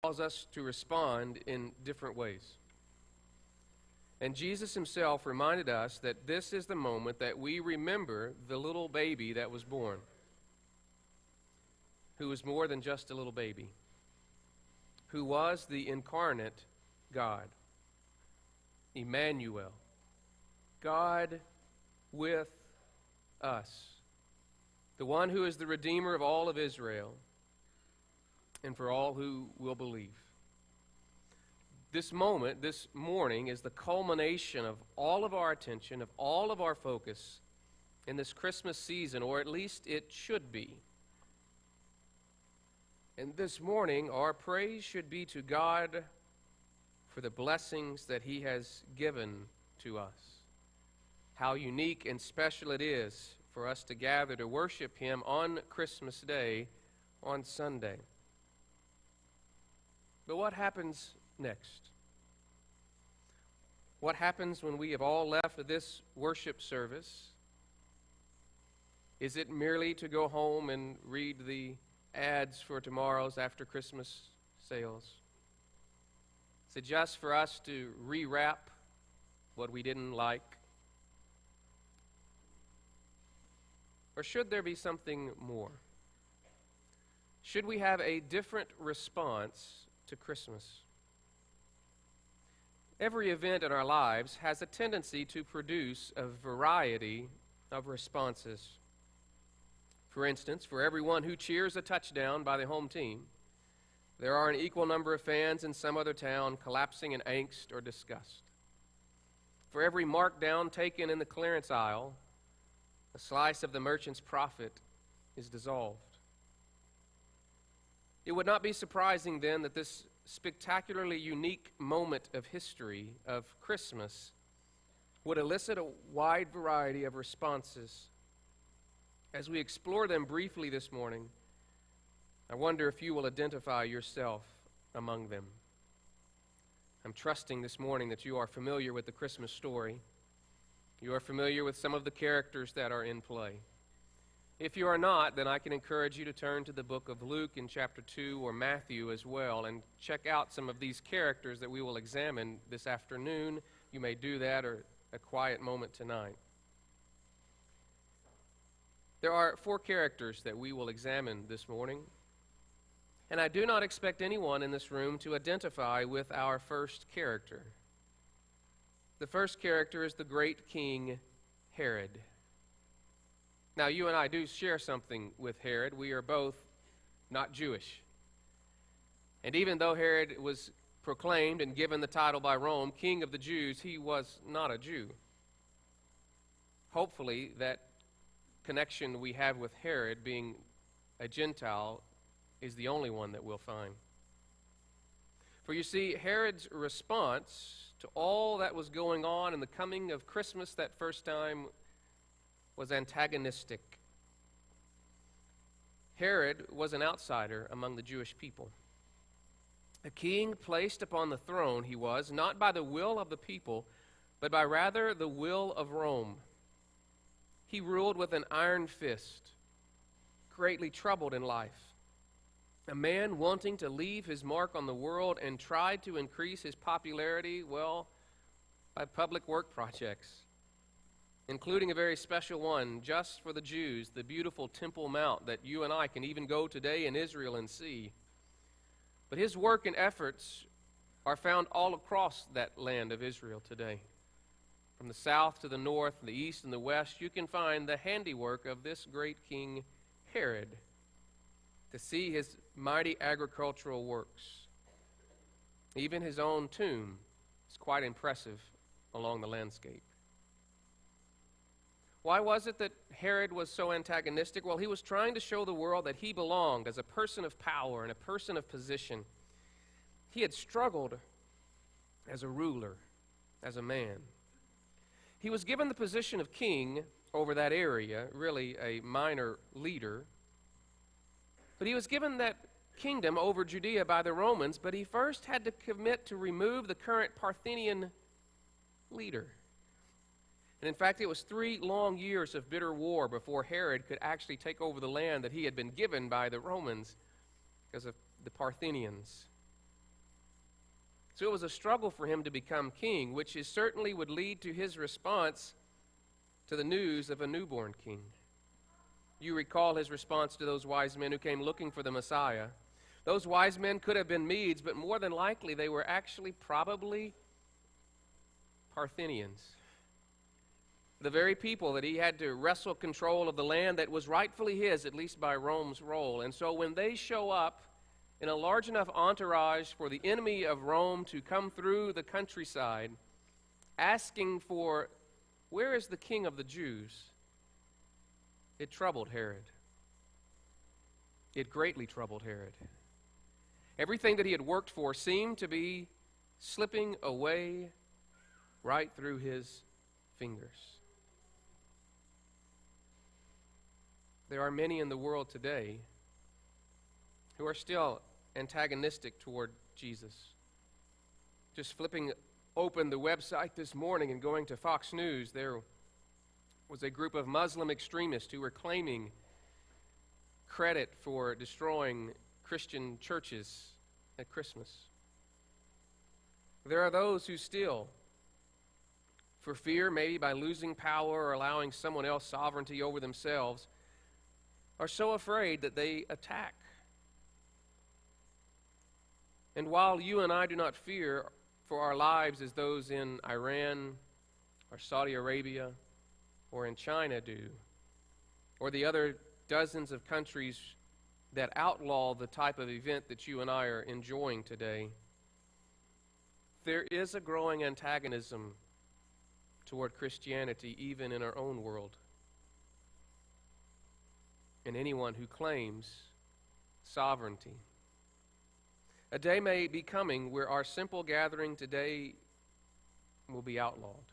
calls us to respond in different ways. And Jesus himself reminded us that this is the moment that we remember the little baby that was born, who was more than just a little baby, who was the incarnate God, Emmanuel, God with us, the one who is the Redeemer of all of Israel, and for all who will believe. This moment, this morning, is the culmination of all of our attention, of all of our focus in this Christmas season, or at least it should be. And this morning, our praise should be to God for the blessings that He has given to us. How unique and special it is for us to gather to worship Him on Christmas Day, on Sunday. But what happens next? What happens when we have all left this worship service? Is it merely to go home and read the ads for tomorrow's after Christmas sales? Is it just for us to rewrap what we didn't like? Or should there be something more? Should we have a different response to Christmas? Every event in our lives has a tendency to produce a variety of responses. For instance, for everyone who cheers a touchdown by the home team, there are an equal number of fans in some other town collapsing in angst or disgust. For every markdown taken in the clearance aisle, a slice of the merchant's profit is dissolved. It would not be surprising then that this spectacularly unique moment of history of Christmas would elicit a wide variety of responses. As we explore them briefly this morning, I wonder if you will identify yourself among them. I'm trusting this morning that you are familiar with the Christmas story. You are familiar with some of the characters that are in play. If you are not, then I can encourage you to turn to the book of Luke in chapter 2 or Matthew as well and check out some of these characters that we will examine this afternoon. You may do that or a quiet moment tonight. There are 4 characters that we will examine this morning, and I do not expect anyone in this room to identify with our first character. The first character is the great king Herod. Now, you and I do share something with Herod. We are both not Jewish. And even though Herod was proclaimed and given the title by Rome, King of the Jews, he was not a Jew. Hopefully, that connection we have with Herod, being a Gentile, is the only one that we'll find. For you see, Herod's response to all that was going on in the coming of Christmas that first time was antagonistic. Herod was an outsider among the Jewish people. A king placed upon the throne he was, not by the will of the people, but by rather the will of Rome. He ruled with an iron fist, greatly troubled in life. A man wanting to leave his mark on the world and tried to increase his popularity, well, by public work projects, including a very special one just for the Jews, the beautiful Temple Mount that you and I can even go today in Israel and see. But his work and efforts are found all across that land of Israel today. From the south to the north, the east and the west, you can find the handiwork of this great king Herod. To see his mighty agricultural works. Even his own tomb is quite impressive along the landscape. Why was it that Herod was so antagonistic? Well, he was trying to show the world that he belonged as a person of power and a person of position. He had struggled as a ruler, as a man. He was given the position of king over that area, really a minor leader. But he was given that kingdom over Judea by the Romans, but he first had to commit to remove the current Parthian leader. And in fact, it was 3 long years of bitter war before Herod could actually take over the land that he had been given by the Romans because of the Parthians. So it was a struggle for him to become king, which certainly would lead to his response to the news of a newborn king. You recall his response to those wise men who came looking for the Messiah. Those wise men could have been Medes, but more than likely they were actually probably Parthians. The very people that he had to wrestle control of the land that was rightfully his, at least by Rome's role. And so when they show up in a large enough entourage for the enemy of Rome to come through the countryside, asking for, where is the king of the Jews? It troubled Herod. It greatly troubled Herod. Everything that he had worked for seemed to be slipping away right through his fingers. There are many in the world today who are still antagonistic toward Jesus. Just flipping open the website this morning and going to Fox News, there was a group of Muslim extremists who were claiming credit for destroying Christian churches at Christmas. There are those who still, for fear maybe by losing power or allowing someone else sovereignty over themselves, are so afraid that they attack. And while you and I do not fear for our lives as those in Iran or Saudi Arabia or in China do, or the other dozens of countries that outlaw the type of event that you and I are enjoying today, there is a growing antagonism toward Christianity even in our own world. And anyone who claims sovereignty. A day may be coming where our simple gathering today will be outlawed.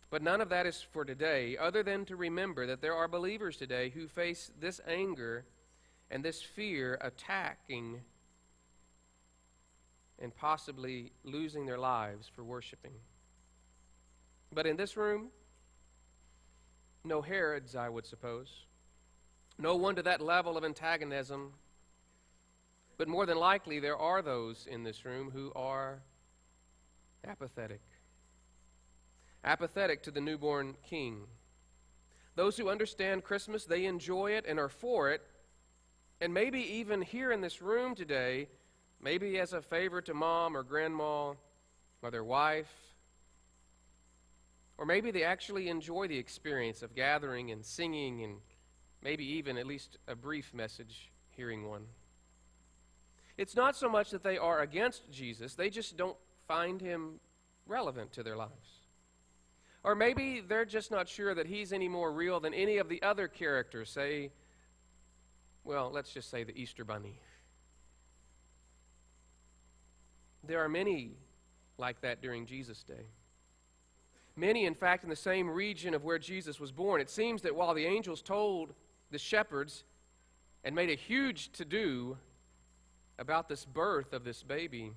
But none of that is for today, other than to remember that there are believers today who face this anger and this fear attacking and possibly losing their lives for worshiping. But in this room, no Herods, I would suppose. No one to that level of antagonism. But more than likely, there are those in this room who are apathetic. Apathetic to the newborn king. Those who understand Christmas, they enjoy it and are for it. And maybe even here in this room today, maybe as a favor to mom or grandma or their wife, or maybe they actually enjoy the experience of gathering and singing and maybe even at least a brief message, hearing one. It's not so much that they are against Jesus, they just don't find him relevant to their lives. Or maybe they're just not sure that he's any more real than any of the other characters, say, well, let's just say the Easter Bunny. There are many like that during Jesus' day. Many, in fact, in the same region of where Jesus was born. It seems that while the angels told the shepherds and made a huge to-do about this birth of this baby,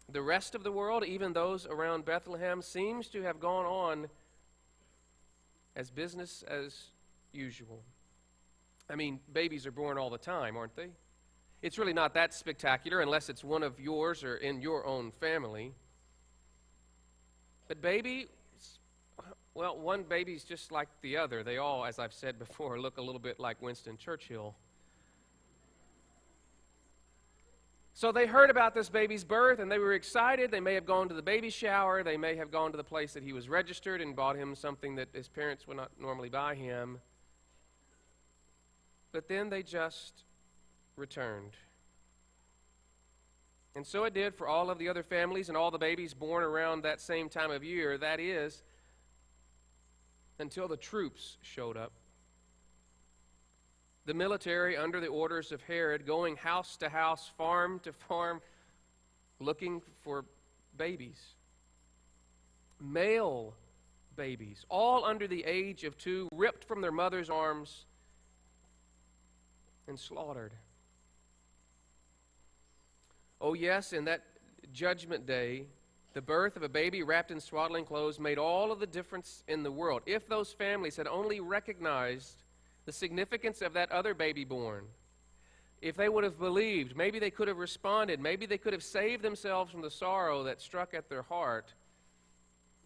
the rest of the world, even those around Bethlehem, seems to have gone on as business as usual. I mean, babies are born all the time, aren't they? It's really not that spectacular unless it's one of yours or in your own family. But well, one baby's just like the other. They all, as I've said before, look a little bit like Winston Churchill. So they heard about this baby's birth, and they were excited. They may have gone to the baby shower. They may have gone to the place that he was registered and bought him something that his parents would not normally buy him. But then they just returned. And so it did for all of the other families and all the babies born around that same time of year. That is, until the troops showed up. The military, under the orders of Herod, going house to house, farm to farm, looking for babies. Male babies, all under the age of 2, ripped from their mother's arms and slaughtered. Oh yes, in that judgment day, the birth of a baby wrapped in swaddling clothes made all of the difference in the world. If those families had only recognized the significance of that other baby born, If they would have believed, maybe they could have responded, maybe they could have saved themselves from the sorrow that struck at their heart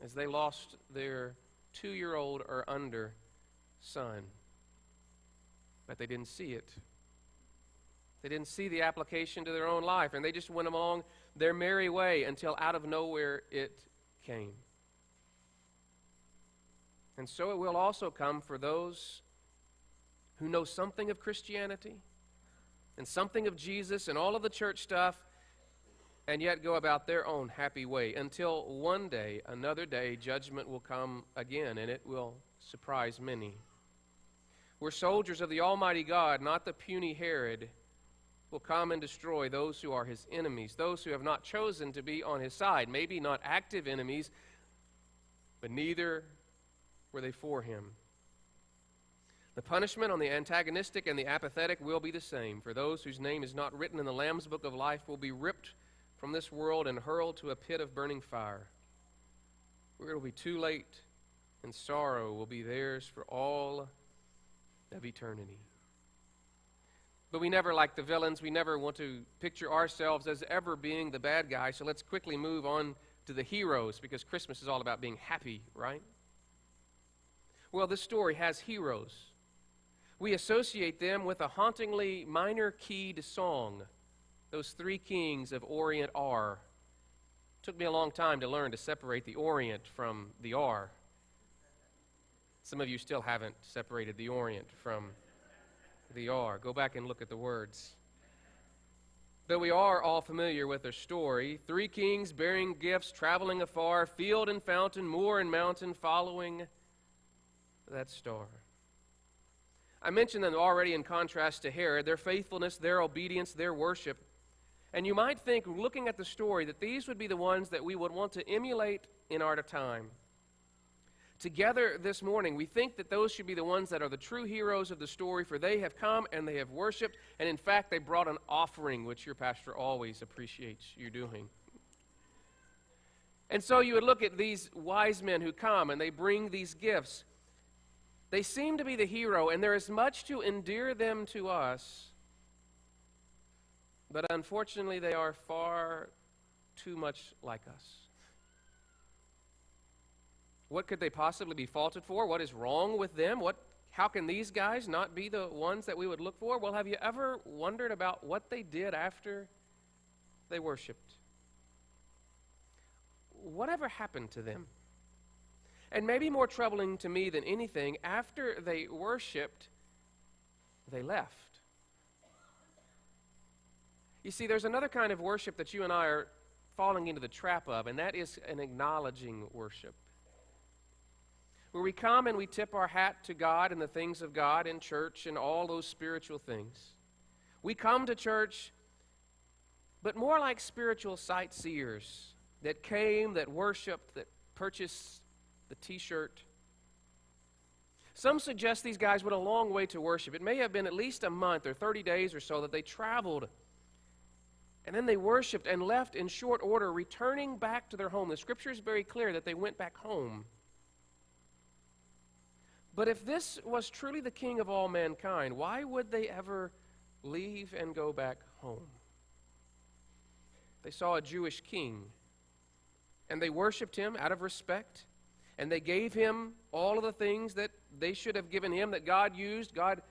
as they lost their 2-year-old or under son. But they didn't see it. They didn't see the application to their own life, and they just went along their merry way until out of nowhere it came. And so it will also come for those who know something of Christianity and something of Jesus and all of the church stuff, and yet go about their own happy way until one day, another day, judgment will come again, and it will surprise many. We're soldiers of the Almighty God, not the puny Herod, will come and destroy those who are his enemies, those who have not chosen to be on his side. Maybe not active enemies, but neither were they for him. The punishment on the antagonistic and the apathetic will be the same. For those whose name is not written in the Lamb's book of life will be ripped from this world and hurled to a pit of burning fire, where it will be too late, and sorrow will be theirs for all of eternity. But we never like the villains. We never want to picture ourselves as ever being the bad guy. So let's quickly move on to the heroes, because Christmas is all about being happy, right? Well, this story has heroes. We associate them with a hauntingly minor-keyed song, those three kings of Orient are. Took me a long time to learn to separate the Orient from the R. Some of you still haven't separated the Orient from the R. Go back and look at the words. But we are all familiar with their story. 3 kings bearing gifts, traveling afar, field and fountain, moor and mountain, following that star. I mentioned them already in contrast to Herod, their faithfulness, their obedience, their worship. And you might think, looking at the story, that these would be the ones that we would want to emulate in our time. Together this morning, we think that those should be the ones that are the true heroes of the story, for they have come and they have worshiped, and in fact, they brought an offering, which your pastor always appreciates you doing. And so you would look at these wise men who come and they bring these gifts. They seem to be the hero, and there is much to endear them to us, but unfortunately, they are far too much like us. What could they possibly be faulted for? What is wrong with them? How can these guys not be the ones that we would look for? Well, have you ever wondered about what they did after they worshiped? Whatever happened to them? And maybe more troubling to me than anything, after they worshiped, they left. You see, there's another kind of worship that you and I are falling into the trap of, and that is an acknowledging worship, where we come and we tip our hat to God and the things of God in church and all those spiritual things. We come to church, but more like spiritual sightseers that came, that worshiped, that purchased the t-shirt. Some suggest these guys went a long way to worship. It may have been at least a month or 30 days or so that they traveled. And then they worshiped and left in short order, returning back to their home. The scripture is very clear that they went back home. But if this was truly the king of all mankind, why would they ever leave and go back home? They saw a Jewish king, and they worshiped him out of respect, and they gave him all of the things that they should have given him, that God used. God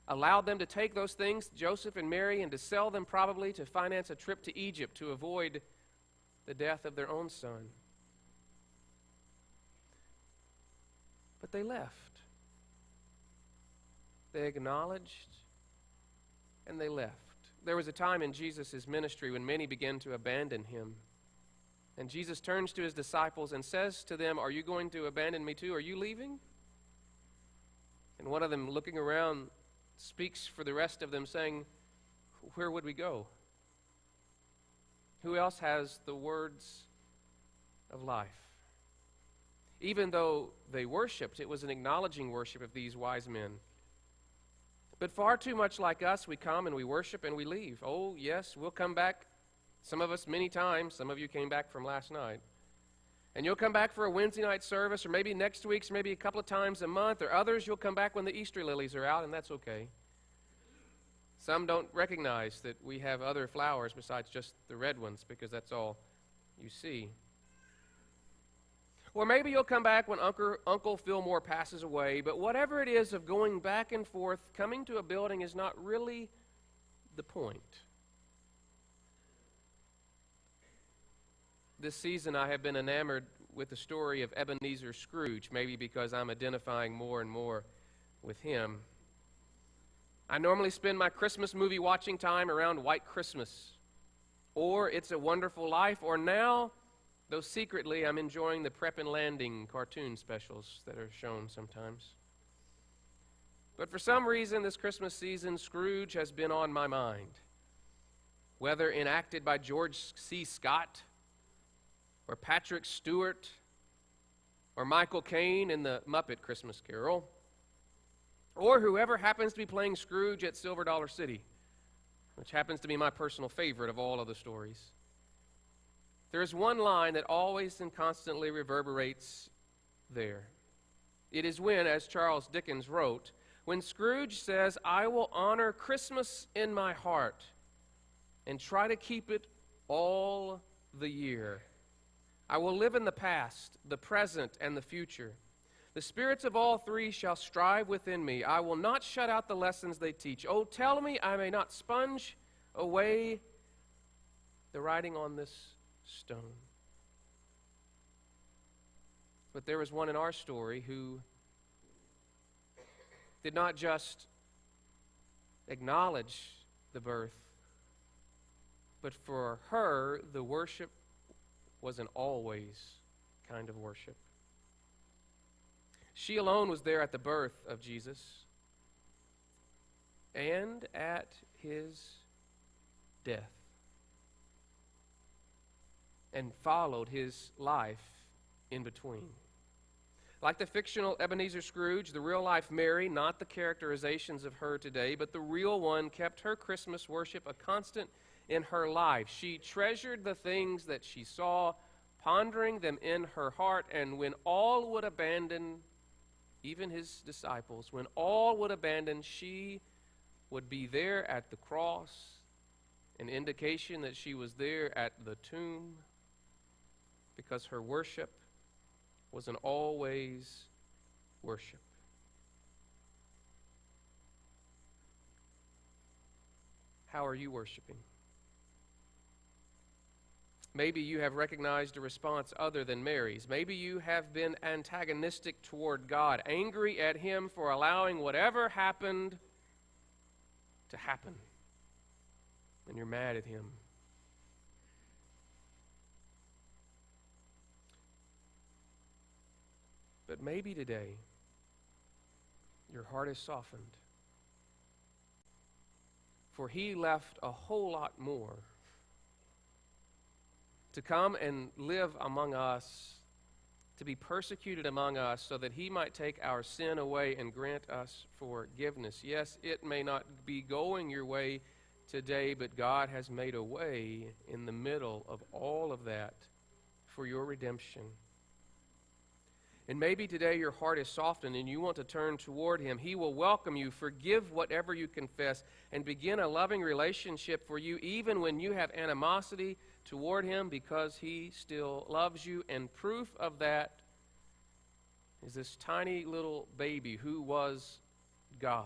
allowed them to take those things, Joseph and Mary, and to sell them probably to finance a trip to Egypt to avoid the death of their own son. But they left. They acknowledged, and they left. There was a time in Jesus' ministry when many began to abandon him. And Jesus turns to his disciples and says to them, "Are you going to abandon me too? Are you leaving?" And one of them, looking around, speaks for the rest of them, saying, "Where would we go? Who else has the words of life?" Even though they worshipped, it was an acknowledging worship of these wise men. But far too much like us, we come and we worship and we leave. Oh, yes, we'll come back. Some of us many times. Some of you came back from last night. And you'll come back for a Wednesday night service, or maybe next week's, maybe a couple of times a month, or others you'll come back when the Easter lilies are out, and that's okay. Some don't recognize that we have other flowers besides just the red ones because that's all you see. Or maybe you'll come back when Uncle Fillmore passes away, but whatever it is of going back and forth, coming to a building is not really the point. This season I have been enamored with the story of Ebenezer Scrooge, maybe because I'm identifying more and more with him. I normally spend my Christmas movie watching time around White Christmas, or It's a Wonderful Life, or now, though secretly, I'm enjoying the Prep and Landing cartoon specials that are shown sometimes. But for some reason, this Christmas season, Scrooge has been on my mind. Whether enacted by George C. Scott, or Patrick Stewart, or Michael Caine in the Muppet Christmas Carol, or whoever happens to be playing Scrooge at Silver Dollar City, which happens to be my personal favorite of all of the stories. There is one line that always and constantly reverberates there. It is when, as Charles Dickens wrote, when Scrooge says, "I will honor Christmas in my heart and try to keep it all the year. I will live in the past, the present, and the future. The spirits of all three shall strive within me. I will not shut out the lessons they teach. Oh, tell me I may not sponge away the writing on this stone." But there was one in our story who did not just acknowledge the birth, but for her, the worship was an always kind of worship. She alone was there at the birth of Jesus and at his death, and followed his life in between. Like the fictional Ebenezer Scrooge, the real-life Mary, not the characterizations of her today, but the real one, kept her Christmas worship a constant in her life. She treasured the things that she saw, pondering them in her heart, and when all would abandon, even his disciples, when all would abandon, she would be there at the cross, an indication that she was there at the tomb, because her worship was an always worship. How are you worshiping? Maybe you have recognized a response other than Mary's. Maybe you have been antagonistic toward God, angry at him for allowing whatever happened to happen. And you're mad at him. But maybe today, your heart is softened. For he left a whole lot more to come and live among us, to be persecuted among us, so that he might take our sin away and grant us forgiveness. Yes, it may not be going your way today, but God has made a way in the middle of all of that for your redemption. And maybe today your heart is softened and you want to turn toward him. He will welcome you, forgive whatever you confess, and begin a loving relationship for you even when you have animosity toward him, because he still loves you. And proof of that is this tiny little baby who was God.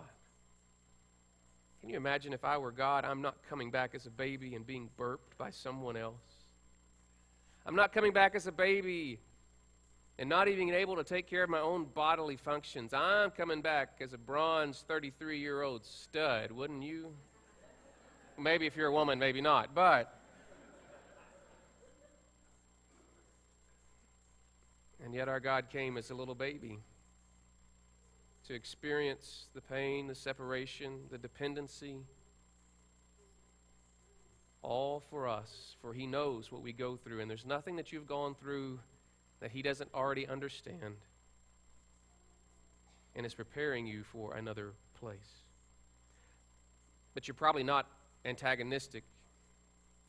Can you imagine if I were God? I'm not coming back as a baby and being burped by someone else. I'm not coming back as a baby and not even able to take care of my own bodily functions. I'm coming back as a bronze 33-year-old stud, wouldn't you? Maybe if you're a woman, maybe not, but... And yet our God came as a little baby to experience the pain, the separation, the dependency, all for us, for he knows what we go through, and there's nothing that you've gone through that he doesn't already understand, and is preparing you for another place. But you're probably not antagonistic.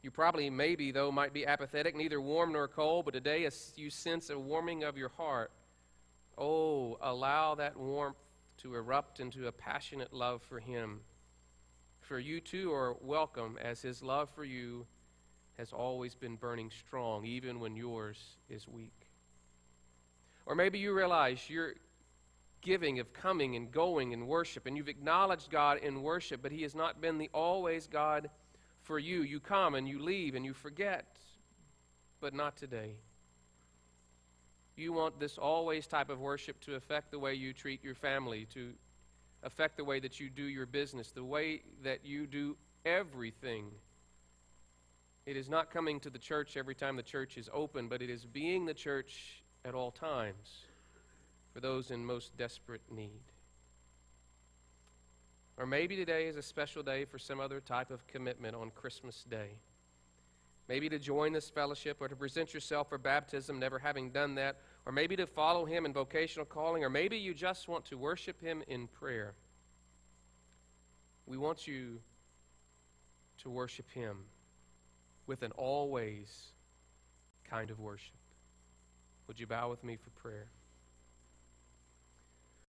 You probably, maybe, though, might be apathetic, neither warm nor cold, but today you sense a warming of your heart. Oh, allow that warmth to erupt into a passionate love for him. for you too are welcome, as his love for you has always been burning strong, even when yours is weak. Or maybe you realize you're giving of coming and going in worship, and you've acknowledged God in worship, but he has not been the always God for you. You come and you leave and you forget, but not today. You want this always type of worship to affect the way you treat your family, to affect the way that you do your business, the way that you do everything. It is not coming to the church every time the church is open, but it is being the church at all times for those in most desperate need. Or maybe today is a special day for some other type of commitment on Christmas Day. Maybe to join this fellowship, or to present yourself for baptism, never having done that. Or maybe to follow him in vocational calling. Or maybe you just want to worship him in prayer. We want you to worship him with an always kind of worship. Would you bow with me for prayer?